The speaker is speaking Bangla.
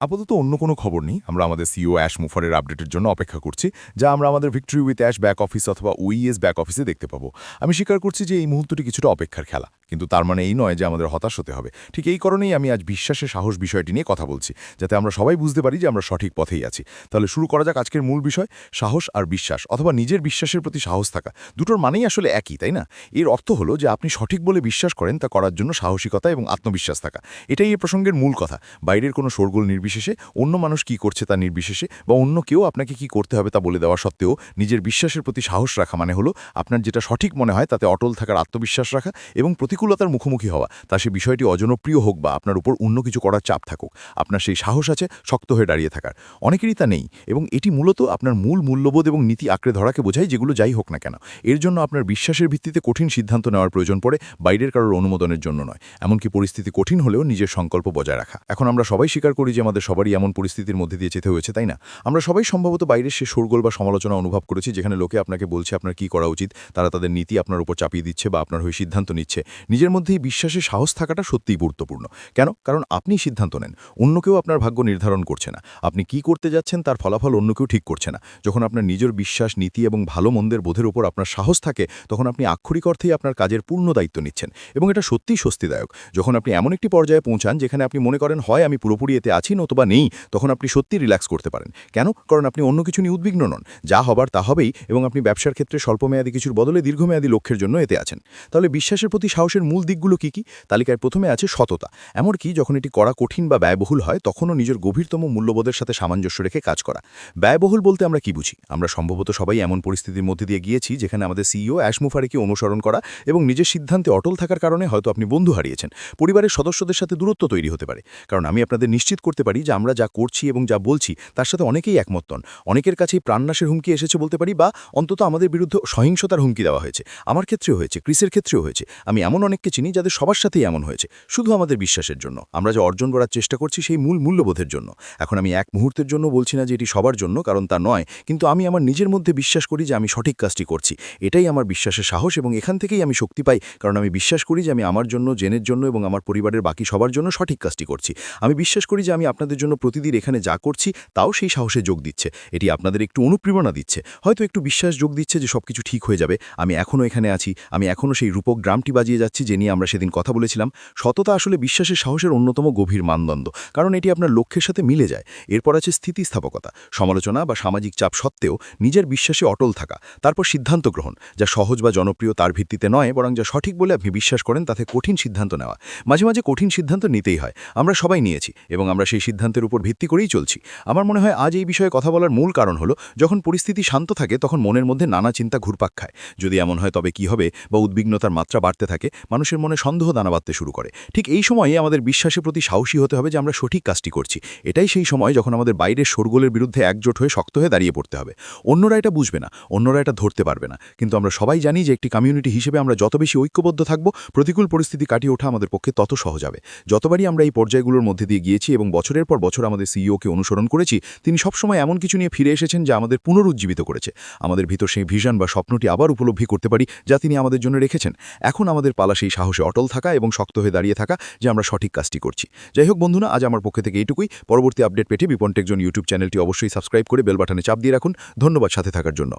আপাতত অন্য কোনো খবর নেই। আমরা আমাদের সিইও অ্যাশ মুফারের আপডেটের জন্য অপেক্ষা করছি, যা আমরা আমাদের victory with ash back office অথবা ওইএস ব্যাক অফিসে দেখতে পাবো। আমি স্বীকার করছি যে এই মুহূর্তটি কিছুটা অপেক্ষার খেলা, কিন্তু তার মানে এই নয় যে আমাদের হতাশ হতে হবে। ঠিক এই কারণেই আমি আজ বিশ্বাসের সাহস বিষয়টি নিয়ে কথা বলছি, যাতে আমরা সবাই বুঝতে পারি যে আমরা সঠিক পথেই আছি। তাহলে শুরু করা যাক আজকের মূল বিষয়, সাহস আর বিশ্বাস অথবা নিজের বিশ্বাসের প্রতি সাহস থাকা। দুটোর মানেই আসলে একই, তাই না? এর অর্থ হলো যে আপনি সঠিক বলে বিশ্বাস করেন তা করার জন্য সাহসিকতা এবং আত্মবিশ্বাস থাকা। এটাই এই প্রসঙ্গের মূল কথা। বাইরের কোনো শোরগোল নির্বিশেষে, অন্য মানুষ কি করছে তা নির্বিশেষে, বা অন্য কেউ আপনাকে কি করতে হবে তা বলে দেওয়া সত্ত্বেও নিজের বিশ্বাসের প্রতি সাহস রাখা মানে হলো আপনার যেটা সঠিক মনে হয় তাতে অটল থাকার আত্মবিশ্বাস রাখা এবং প্রতিকূলতার মুখোমুখি হওয়া। তা সে বিষয়টি অজনপ্রিয় হোক বা আপনার উপর অন্য কিছু করার চাপ থাকুক, আপনার সেই সাহস আছে শক্ত হয়ে দাঁড়িয়ে থাকার। অনেকেরই তা নেই, এবং এটি মূলত আপনার মূল মূল্যবোধ এবং নীতি আঁকড়ে ধরাকে বোঝায়, যেগুলো যাই হোক না কেন। এর জন্য আপনার বিশ্বাসের ভিত্তিতে কঠিন সিদ্ধান্ত নেওয়ার প্রয়োজন পড়ে, বাইরের কারোর অনুমোদনের জন্য নয়। এমনকি পরিস্থিতি কঠিন হলেও নিজের সংকল্প বজায় রাখা। এখন আমরা সবাই স্বীকার করি যে আমাদের সবারই এমন পরিস্থিতির মধ্যে দিয়ে যেতে হয়েছে, তাই না? আমরা সবাই সম্ভবত বাইরের সে শোরগোল বা সমালোচনা অনুভব করেছি, যেখানে লোকে আপনাকে বলছে আপনার কি করা উচিত, তারা তাদের নীতি আপনার উপর চাপিয়ে দিচ্ছে বা আপনার হয়ে সিদ্ধান্ত নিচ্ছে। নিজের মধ্যেই বিশ্বাসের সাহস থাকাটা সত্যিই গুরুত্বপূর্ণ। কেন? কারণ আপনি সিদ্ধান্ত নেন, অন্য কেউ আপনার ভাগ্য নির্ধারণ করছে না। আপনি কি করতে যাচ্ছেন তার ফলাফল অন্য কেউ ঠিক করছে না। যখন আপনার নিজের বিশ্বাস, নীতি এবং ভালো মন্দের বোধের উপর আপনার সাহস থাকে, তখন আপনি আক্ষরিক অর্থেই আপনার কাজের পূর্ণ দায়িত্ব নিচ্ছেন, এবং এটা সত্যিই স্বস্তিদায়ক। যখন আপনি এমন একটি পর্যায়ে পৌঁছান যেখানে আপনি মনে করেন হয় আমি পুরোপুরি এতে আছি নতুবা নেই, তখন আপনি সত্যি রিল্যাক্স করতে পারেন। কেন? কারণ আপনি অন্য কিছু নিয়ে উদ্বিগ্ন নন। যা হবার তা হবেই, এবং আপনি ব্যবসার ক্ষেত্রে স্বল্পমেয়াদী কিছুর বদলে দীর্ঘমেয়াদী লক্ষ্যের জন্য এতে আছেন। তাহলে বিশ্বাসের প্রতি সাহসের মূল দিকগুলো কি কি? তালিকায় প্রথমে আছে সততা। এমনকি যখন এটি করা কঠিন বা ব্যয়বহুল হয়, তখনও নিজের গভীরতম মূল্যবোধের সাথে সামঞ্জস্য রেখে কাজ করা। ব্যয়বহুল বলতে আমরা কি বুঝি? আমরা সম্ভবত সবাই এমন পরিস্থিতির মধ্যে দিয়ে গিয়েছি যেখানে আমাদের সিইও অ্যাশ মুফারেকে অনুসরণ করা এবং নিজের সিদ্ধান্তে অটল থাকার কারণে হয়তো আপনি বন্ধু হারিয়েছেন, পরিবারের সদস্যদের সাথে দূরত্ব তৈরি হতে পারে। কারণ আমি আপনাদের নিশ্চিত করতে পারি যে আমরা যা করছি এবং যা বলছি তার সাথে অনেকেই একমত নন। অনেকের কাছেই প্রাণনাশের হুমকি এসেছে বলতে পারি, বা অন্তত আমাদের বিরুদ্ধে সহিংসতার হুমকি দেওয়া হয়েছে। আমার ক্ষেত্রেও হয়েছে, ক্রিসের ক্ষেত্রেও হয়েছে। আমি এমন অনেককে চিনি যাদের সবার সাথেই এমন হয়েছে, শুধু আমাদের বিশ্বাসের জন্য। আমরা যা অর্জন করার চেষ্টা করছি সেই মূল মূল্যবোধের জন্য। এখন আমি এক মুহূর্তের জন্য বলছি না যে এটি সবার জন্য, কারণ তা নয়, কিন্তু আমি আমার নিজের মধ্যে বিশ্বাস করি যে আমি সঠিক কাজটি করছি। এটাই আমার বিশ্বাসের সাহস, এবং এখান থেকেই আমি শক্তি পাই, কারণ আমি বিশ্বাস করি যে আমি আমার জন্য, জেনের জন্য এবং আমার পরিবারের বাকি সবার জন্য সঠিক কাজটি করছি। আমি বিশ্বাস করি যে আমি আপনাদের জন্য প্রতিদিন এখানে যা করছি তাও সেই সাহসে যোগ দিচ্ছে। এটি আপনাদের একটু অনুপ্রেরণা দিচ্ছে, হয়তো একটু বিশ্বাস যোগ দিচ্ছে যে সবকিছু ঠিক হয়ে যাবে। আমি এখনও এখানে আছি, আমি এখনও সেই রূপক গ্রামটি বাজিয়ে যাচ্ছি যে নিয়ে আমরা সেদিন কথা বলেছিলাম। সততা আসলে বিশ্বাসের সাহসের অন্যতম গভীর মানদণ্ড, কারণ এটি আপনার লক্ষ্যের সাথে মিলে যায়। এরপর আছে স্থিতিস্থাপকতা। সমালোচনা বা সামাজিক চাপ সত্ত্বেও নিজের বিশ্বাসে অটল থাকা। তারপর সিদ্ধান্ত গ্রহণ, যা সহজ বা জনপ্রিয় তার ভিত্তিতে নয়, বরং যা সঠিক বলে আপনি বিশ্বাস করেন তাতে কঠিন সিদ্ধান্ত নেওয়া। মাঝে মাঝে কঠিন সিদ্ধান্ত নিতেই হয়, আমরা সবাই নিয়েছি, এবং আমরা সেই সিদ্ধান্তের উপর ভিত্তি করেই চলছি। আমার মনে হয় আজ এই বিষয়ে কথা বলার মূল কারণ হলো, যখন পরিস্থিতি শান্ত থাকে তখন মনের মধ্যে নানা চিন্তা ঘুরপাক খায়। যদি এমন হয় তবে কি হবে, বা উদ্বিগ্নতার মাত্রা বাড়তে থাকে, মানুষের মনে সন্দেহ দানা বাঁধতে শুরু করে। ঠিক এই সময়ে আমাদের বিশ্বাসের প্রতি সাহসী হতে হবে যে আমরা সঠিক কাজটি করছি। এটাই সেই সময় যখন আমাদের বাইরের শোরগোলের বিরুদ্ধে একজোট হয়ে শক্ত হয়ে দাঁড়িয়ে পড়তে হবে। অন্যরা এটা বুঝবে না, অন্যরা এটা ধরতে পারবে না, কিন্তু আমরা সবাই জানি যে একটি কমিউনিটি হিসেবে আমরা যত বেশি ঐক্যবদ্ধ থাকব, প্রতিকূল পরিস্থিতি কাটিয়ে ওঠা আমাদের পক্ষে তত সহজ হবে। যতবারই আমরা এই পর্যায়গুলোর মধ্যে দিয়ে গিয়েছি এবং বছরের পর বছর আমাদের সিইওকে অনুসরণ করেছি, তিনি সবসময় এমন কিছু নিয়ে ফিরে এসেছেন যা আমাদের পুনরুজ্জীবিত করেছে। আমাদের ভিতর সেই ভিশন বা স্বপ্নটি আবার উপলব্ধি করতে পারি যা তিনি আমাদের জন্য রেখেছেন। এখন আমাদের পালা সেই সাহসে অটল থাকা এবং শক্ত হয়ে দাঁড়িয়ে থাকা যে আমরা সঠিক কাজটি করছি। যাই হোক বন্ধুরা, আজ আমার পক্ষ থেকে এইটুকুই। পরবর্তী আপডেট পেতে বিপন টেক জোন ইউটিউব চ্যানেলটি অবশ্যই সাবস্ক্রাইব করে বেল বাটনে চাপ দিয়ে রাখুন। ধন্যবাদ সাথে থাকার জন্য।